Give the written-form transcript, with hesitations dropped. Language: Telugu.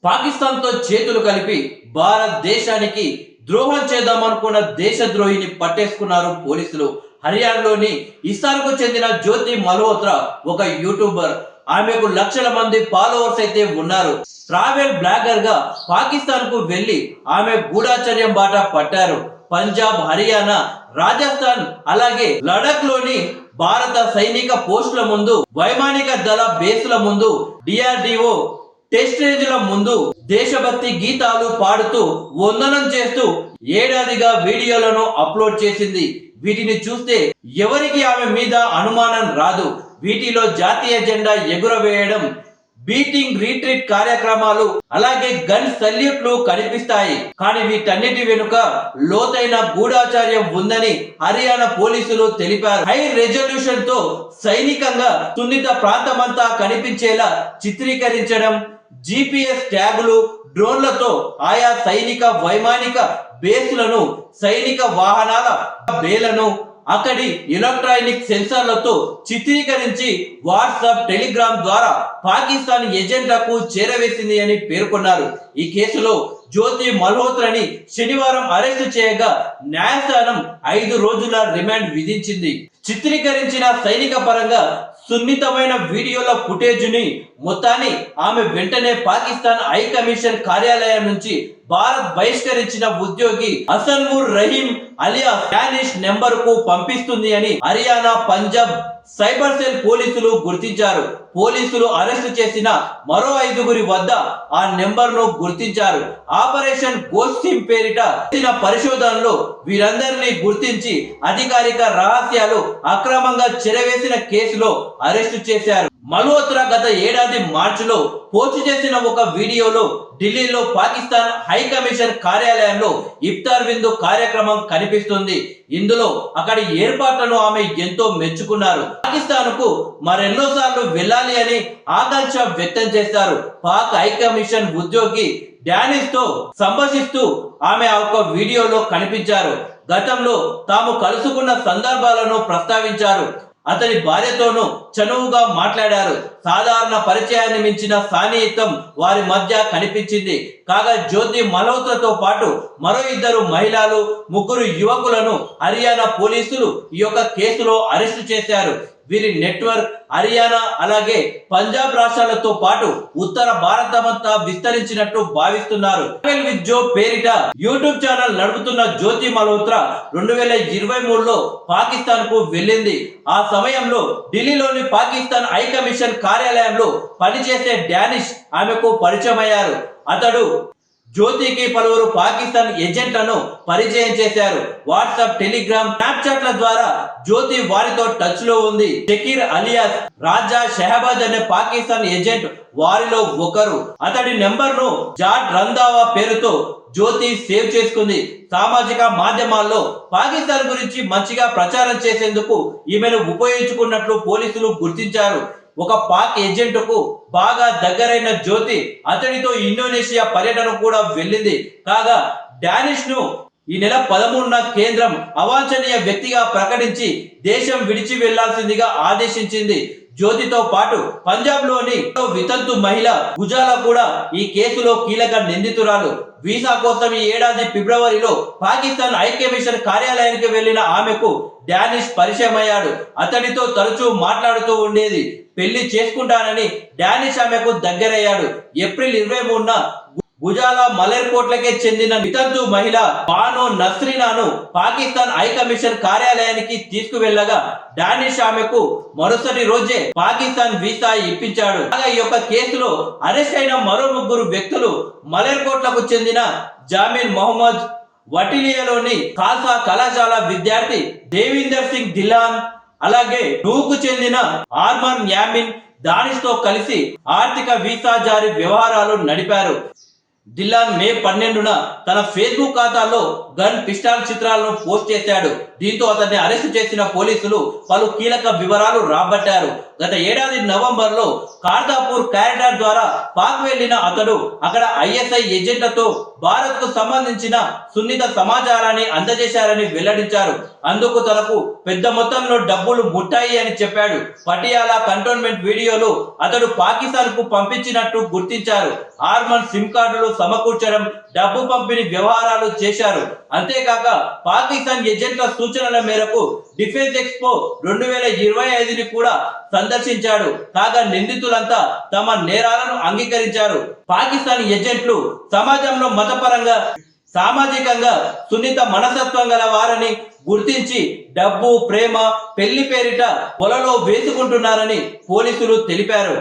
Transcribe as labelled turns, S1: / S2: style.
S1: పాకిస్తాన్ తో చేతులు కలిపి భారతదేశానికి ద్రోహం చేద్దామనుకున్న దేశద్రోహిని పట్టేసుకున్నారు పోలీసులు. హర్యానాలోని ఇస్సార్కు చెందిన జ్యోతి మల్హోత్రా ఒక యూట్యూబర్. ఆమెకు లక్షల మంది ఫాలోవర్స్ అయితే ఉన్నారు. ట్రావెల్ బ్లాగర్ గా పాకిస్తాన్ కు వెళ్లి ఆమె గూఢాచర్యం బాట పట్టారు. పంజాబ్, హర్యానా, రాజస్థాన్ అలాగే లడక్ లోని భారత సైనిక పోస్టుల ముందు, వైమానిక దళ బేసుల ముందు, డిఆర్డిఓ టెస్ట్ రేంజ్ల ముందు దేశభక్తి గీతాలు పాడుతూ వందనం చేస్తూ ఏడాదిగా వీడియోలను అప్లోడ్ చేసింది. వీటిని చూస్తే ఎవరికి ఆమె మీద అనుమానం రాదు. వీటిలో జాతీయ జెండా ఎగురవేయడం, బీటింగ్ రీట్రీట్ కార్యక్రమాలు అలాగే గన్ సల్యూట్లు కనిపిస్తాయి. కానీ వీటన్నిటి వెనుక లోతైన గూఢాచార్యం ఉందని హర్యానా పోలీసులు తెలిపారు. హై రెజల్యూషన్ తో సైనికంగా సున్నిత ప్రాంతమంతా కనిపించేలా చిత్రీకరించడం, జిపిఎస్ ట్యాగులు, డ్రోన్లతో ఆయా సైనిక వైమానిక బేస్లను, సైనిక వాహనాల బేలను అక్కడి ఎలక్ట్రానిక్ సెన్సార్లతో చిత్రీకరించి వాట్సాప్, టెలిగ్రామ్ ద్వారా పాకిస్తాన్ ఏజెంట్లకు చేరవేసింది అని పేర్కొన్నారు. ఈ కేసులో జ్యోతి మల్హోత్రాని శనివారం అరెస్టు చేయగా న్యాయస్థానం 5 రోజుల రిమాండ్ విధించింది. చిత్రీకరించిన సైనిక పరంగా సున్నితమైన వీడియోల ఫుటేజ్ని మొత్తాన్ని ఆమె వెంటనే పాకిస్తాన్ హై కమిషన్ కార్యాలయం నుంచి భారత్ బహిష్కరించిన ఉద్యోగి హసన్ముర్ రహీం అలియాస్ డానిష్ నెంబర్ కు పంపిస్తుంది అని హర్యానా, పంజాబ్ సైబర్ సెల్ పోలీసులు గుర్తించారు. పోలీసులు అరెస్టు చేసిన మరో 5గురి వద్ద ఆ నెంబర్ ను గుర్తించారు. ఆపరేషన్ గోస్ట్ టీమ్ పేరిట చేసిన పరిశోధనలో వీరందరినీ గుర్తించి అధికారిక రహస్యాలు అక్రమంగా చెరవేసిన కేసులో అరెస్టు చేశారు. మల్హోత్రా గత ఏడాది మార్చిలో పోస్ట్ చేసిన ఒక వీడియోలో ఢిల్లీలో పాకిస్తాన్ హై కమిషన్ కార్యాలయంలో ఇఫ్తార్ విందు కార్యక్రమం కనిపిస్తుంది. ఇందులో అక్కడి ఏర్పాట్లను ఆమె ఎంతో మెచ్చుకున్నారు. పాకిస్తాన్ కు మరెన్నోసార్లు వెళ్ళాలి అని ఆకాంక్ష వ్యక్తం చేశారు. పాక్ హై కమిషన్ ఉద్యోగి డానిష్ తో సంభాషిస్తూ ఆమె ఒక వీడియోలో కనిపించారు. గతంలో తాము కలుసుకున్న సందర్భాలను ప్రస్తావించారు. అతని భార్యతోనూ చనువుగా మాట్లాడారు. సాధారణ పరిచయాన్ని మించిన సాన్నిహిత్యం వారి మధ్య కనిపించింది. కాగా జ్యోతి మల్హోత్రాతో పాటు మరో 2 మహిళలు, 3 యువకులను హర్యానా పోలీసులు ఈ యొక్క కేసులో అరెస్టు చేశారు. వీరి నెట్వర్క్ హర్యానా అలాగే పంజాబ్ రాష్ట్రాలతో పాటు ఉత్తర భారతమంతా విస్తరించినట్టు భావిస్తున్నారు. ట్రావెల్ విత్ జో పేరిట యూట్యూబ్ ఛానల్ నడుపుతున్న జ్యోతి మల్హోత్రా 2023లో పాకిస్తాన్ కు వెళ్ళింది. ఆ సమయంలో ఢిల్లీలోని పాకిస్తాన్ హై కమిషన్ కార్యాలయంలో పనిచేసే డానిష్ ఆమెకు పరిచయం అయ్యారు. అతడు జ్యోతికి పలువురు పాకిస్తాన్ ఏజెంట్లను పరిచయం చేశారు. వాట్సాప్, టెలిగ్రామ్, స్నాప్చాట్ల ద్వారా జ్యోతి వారితో టచ్ లో ఉంది. షకీర్ అలియాస్ రాజా షెహబాజ్ అనే పాకిస్తాన్ ఏజెంట్ వారిలో ఒకరు. అతడి నెంబర్ ను జాట్ రంధావా పేరుతో జ్యోతి సేవ్ చేసుకుంది. సామాజిక మాధ్యమాల్లో పాకిస్తాన్ గురించి మంచిగా ప్రచారం చేసేందుకు ఈమెను ఉపయోగించుకున్నట్లు పోలీసులు గుర్తించారు. ఒక పాక్ ఏజెంట్ కు బాగా దగ్గరైన జ్యోతి అతడితో ఇండోనేషియా పర్యటన కూడా వెళ్ళింది. కాగా డానిష్ ను ఈ నెల 13న కేంద్రం అవాంఛనీయ వ్యక్తిగా ప్రకటించి దేశం విడిచి వెళ్లాల్సిందిగా ఆదేశించింది. జ్యోతితో పాటు పంజాబ్ లోని వితంతు మహిళ గుజాలా కూడా ఈ కేసులో కీలక నిందితురాలు. వీసా కోసం ఈ ఏడాది ఫిబ్రవరిలో పాకిస్తాన్ హై కమిషన్ కార్యాలయానికి వెళ్లిన ఆమెకు డానిష్ పరిచయం అయ్యాడు. అతడితో తరచూ మాట్లాడుతూ ఉండేది. పెళ్లి చేసుకుంటానని డానిష్ ఆమెకు దగ్గరయ్యాడు. ఏప్రిల్ 23న గుజాలా మలేర్కోట్లకే చెందిన వితంతు మహిళ బానో నస్రీనాను పాకిస్తాన్ హై కమిషన్ కార్యాలయానికి తీసుకువెళ్లగా డానిష్ ఆమెకు మరుసటి రోజే పాకిస్తాన్ వీసా ఇప్పించాడు. ఈ యొక్క కేసులో అరెస్ట్ అయిన మరో 3 వ్యక్తులు మలేర్కోట్లకు చెందిన జామీన్ మొహమ్మద్, వటిలియాలోని ఖాల్సా కళాశాల విద్యార్థి దేవీందర్ సింగ్ ధిల్లాన్, అలాగే నూకు చెందిన ఆర్మన్ యామిన్ డానిష్ తో కలిసి ఆర్థిక వీసా జారీ వ్యవహారాలు నడిపారు. ధిల్లాన్ మే 12న తన ఫేస్బుక్ ఖాతాలో గన్ పిస్టాల్ చిత్రాలను పోస్ట్ చేశాడు. దీంతో అతన్ని అరెస్టు చేసిన పోలీసులు పలు కీలక వివరాలు రాబట్టారు. గత ఏడాది నవంబర్ లో కార్తాపూర్ కారిడార్ ద్వారా పాక్ వెళ్లిన అతడు అక్కడ ఐఎస్ఐ ఏజెంట్లతో భారత్ కు సంబంధించిన సున్నిత సమాచారాన్ని అందజేశారని వెల్లడించారు. అందుకు తనకు పెద్ద మొత్తంలో డబ్బులు ముట్టాయి అని చెప్పాడు. పటియాలా కంటోన్మెంట్ వీడియోలో అతడు పాకిస్తాన్ కు పంపించినట్టు గుర్తించారు. ఆర్మన్ సిమ్ కార్డులు సమకూర్చడం, డబ్బు పంపిణీ వ్యవహారాలు చేశారు. అంతేకాక పాకిస్తాన్ ఏజెంట్ల సూచనల మేరకు డిఫెన్స్ ఎక్స్పో 2025ని కూడా సందర్శించాడు. కాగా నిందితులంతా తమ నేరాలను అంగీకరించారు. పాకిస్తాన్ ఏజెంట్లు సమాజంలో మతపరంగా, సామాజికంగా సున్నిత మనస్తత్వం గల వారని గుర్తించి డబ్బు, ప్రేమ, పెళ్లి పేరిట పొలలో వేసుకుంటున్నారని పోలీసులు తెలిపారు.